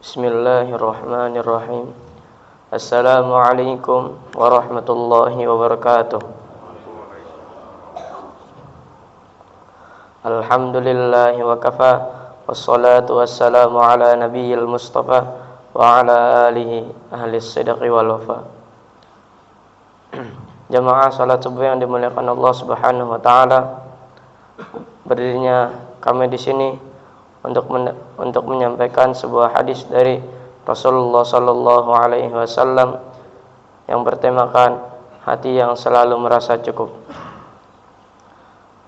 Bismillahirrahmanirrahim. Assalamualaikum warahmatullahi wabarakatuh. Alhamdulillahi wa kafa, wassalatu wassalamu ala nabiyyil mustafa wa ala alihi ahlis sidqi wal wafa. Jamaah salat subuh yang dimuliakan Allah Subhanahu wa taala, berdirinya kami di sini untuk menyampaikan sebuah hadis dari Rasulullah sallallahu alaihi wasallam yang bertemakan hati yang selalu merasa cukup.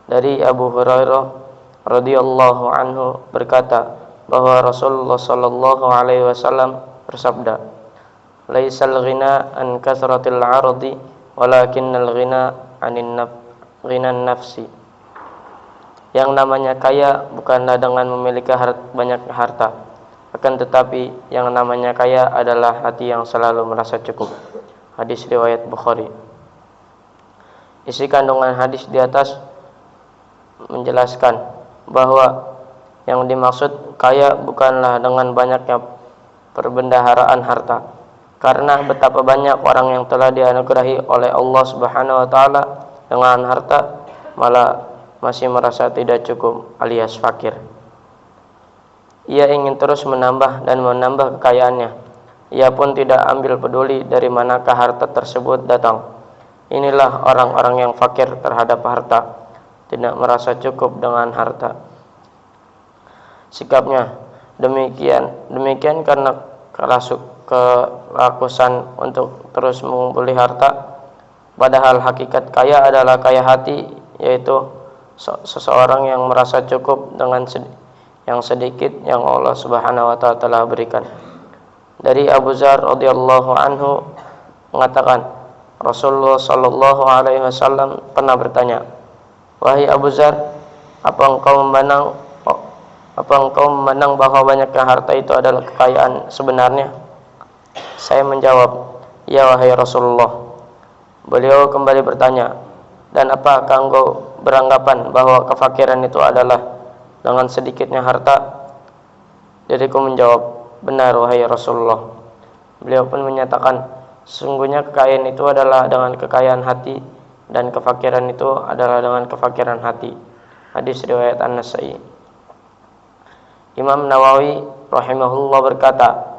Dari Abu Hurairah radhiyallahu anhu berkata bahwa Rasulullah sallallahu alaihi wasallam bersabda, "Laisal ghina an kasratil 'ardi, walakinnal ghina 'anin nafsi." Yang namanya kaya bukanlah dengan memiliki banyak harta, akan tetapi yang namanya kaya adalah hati yang selalu merasa cukup. Hadis riwayat Bukhari. Isi kandungan hadis di atas menjelaskan bahwa yang dimaksud kaya bukanlah dengan banyaknya perbendaharaan harta, karena betapa banyak orang yang telah dianugerahi oleh Allah Subhanahu wa taala dengan harta malah masih merasa tidak cukup alias fakir. Ia ingin terus menambah dan menambah kekayaannya. Ia pun tidak ambil peduli dari manakah harta tersebut datang. Inilah orang-orang yang fakir terhadap harta, tidak merasa cukup dengan harta. Sikapnya demikian karena kerakusan untuk terus mengumpuli harta, padahal hakikat kaya adalah kaya hati, yaitu seseorang yang merasa cukup dengan yang sedikit yang Allah Subhanahu wa taala telah berikan. Dari Abu Dzar radhiyallahu anhu mengatakan, Rasulullah sallallahu alaihi wasallam pernah bertanya, "Wahai Abu Dzar, apa engkau memandang bahwa banyaknya harta itu adalah kekayaan sebenarnya?" Saya menjawab, "Ya wahai Rasulullah." Beliau kembali bertanya, "Dan apakah engkau beranggapan bahwa kefakiran itu adalah dengan sedikitnya harta?" Diriku menjawab, "Benar wahai Rasulullah." Beliau pun menyatakan, "Sesungguhnya kekayaan itu adalah dengan kekayaan hati, dan kefakiran itu adalah dengan kefakiran hati." Hadis riwayat An-Nasa'i. Imam Nawawi rahimahullah berkata,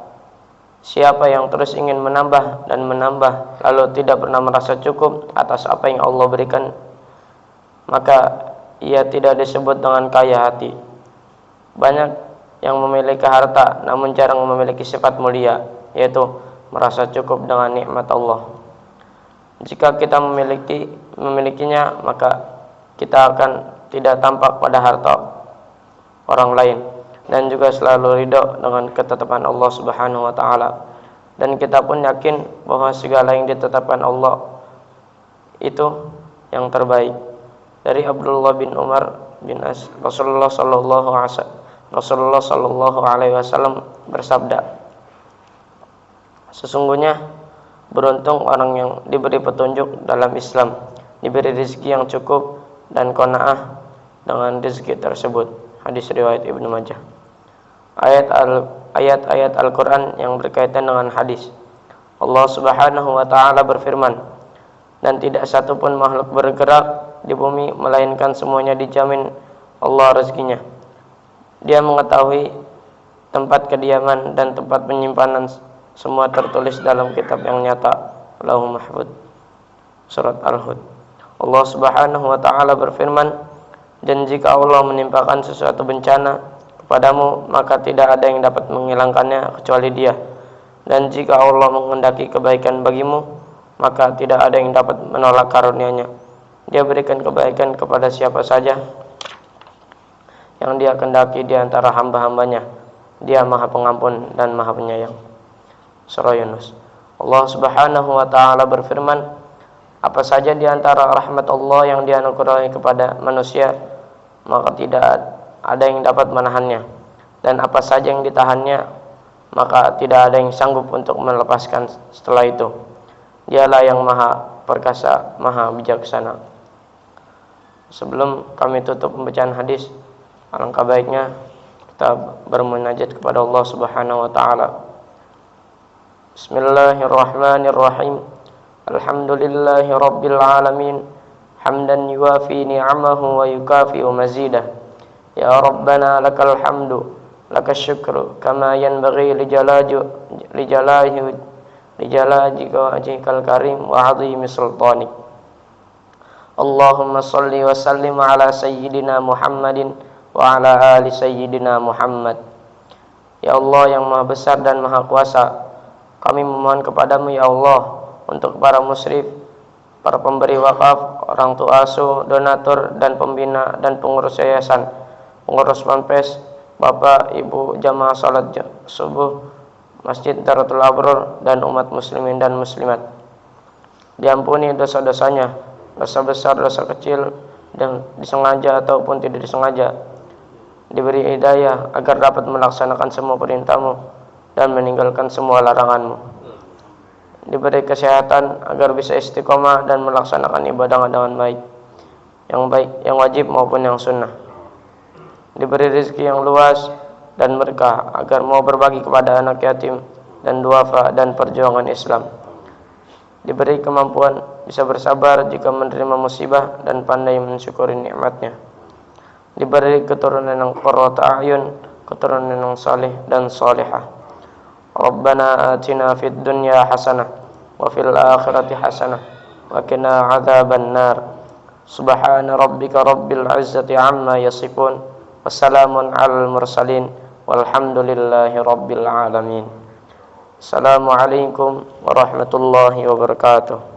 siapa yang terus ingin menambah dan menambah lalu tidak pernah merasa cukup atas apa yang Allah berikan, maka ia tidak disebut dengan kaya hati. Banyak yang memiliki harta namun jarang memiliki sifat mulia, yaitu merasa cukup dengan nikmat Allah. Jika kita memilikinya, maka kita akan tidak tampak pada harta orang lain, dan juga selalu ridho dengan ketetapan Allah Subhanahu wa taala. Dan kita pun yakin bahwa segala yang ditetapkan Allah itu yang terbaik. Dari Abdullah bin Umar bin As, Rasulullah sallallahu alaihi wasallam bersabda, "Sesungguhnya beruntung orang yang diberi petunjuk dalam Islam, diberi rezeki yang cukup dan qanaah dengan rezeki tersebut." Hadis riwayat Ibnu Majah. Ayat-ayat Al-Qur'an yang berkaitan dengan hadis. Allah Subhanahu wa taala berfirman, "Dan tidak satu pun makhluk bergerak di bumi melainkan semuanya dijamin Allah rezekinya. Dia mengetahui tempat kediaman dan tempat penyimpanan, semua tertulis dalam kitab yang nyata, Lauhul Mahfuz." Surat Al-Hud. Allah Subhanahu wa taala berfirman, "Dan jika Allah menimpakan sesuatu bencana kepadamu, maka tidak ada yang dapat menghilangkannya kecuali Dia. Dan jika Allah menghendaki kebaikan bagimu, maka tidak ada yang dapat menolak karunia-Nya. Dia berikan kebaikan kepada siapa saja yang Dia kehendaki di antara hamba-hambanya. Dia Maha Pengampun dan Maha Penyayang." Surah Yunus. Allah Subhanahu wa taala berfirman, "Apa saja di antara rahmat Allah yang dianugerahi kepada manusia, maka tidak ada yang dapat menahannya, dan apa saja yang ditahannya, maka tidak ada yang sanggup untuk melepaskan setelah itu. Dialah yang Maha Perkasa, Maha Bijaksana." Sebelum kami tutup pembacaan hadis, alangkah baiknya kita bermunajat kepada Allah Subhanahu wa taala. Bismillahirrahmanirrahim. Alhamdulillahi rabbil alamin. Hamdan yuwafi ni'amahu wa yukafi'u mazidah. Ya Rabbana lakal hamdu, lakas syukru, kama yanbaghi lijalajika wajhikal karim wa 'azimi sultanik. Allahumma salli wa sallim ala sayyidina Muhammadin wa ala ali sayyidina Muhammad. Ya Allah yang maha besar dan maha kuasa, kami memohon kepadamu ya Allah untuk para musyrif, para pemberi wakaf, orang tua asuh, donatur dan pembina dan pengurus yayasan, pengurus ponpes, bapak, ibu, jamaah salat subuh, Masjid Darul Abror dan umat muslimin dan muslimat. Diampuni dosa-dosanya, dosa besar, dosa kecil, dan disengaja ataupun tidak disengaja. Diberi hidayah agar dapat melaksanakan semua perintahmu dan meninggalkan semua laranganmu. Diberi kesehatan agar bisa istiqomah dan melaksanakan ibadah dengan baik, yang wajib maupun yang sunnah. Diberi rezeki yang luas dan berkah agar mau berbagi kepada anak yatim dan duafa dan perjuangan Islam. Diberi kemampuan bisa bersabar jika menerima musibah dan pandai mensyukuri nikmatnya. Diberi keturunan yang qurrata a'yun, keturunan yang saleh dan salihah. Rabbana atina fid dunya hasanah wa fil akhirati hasanah wa qina adzaban nar. Subhana rabbika rabbil izzati amma yasifun. Wassalamun alal mursalin walhamdulillahi rabbil alamin. Assalamualaikum warahmatullahi wabarakatuh.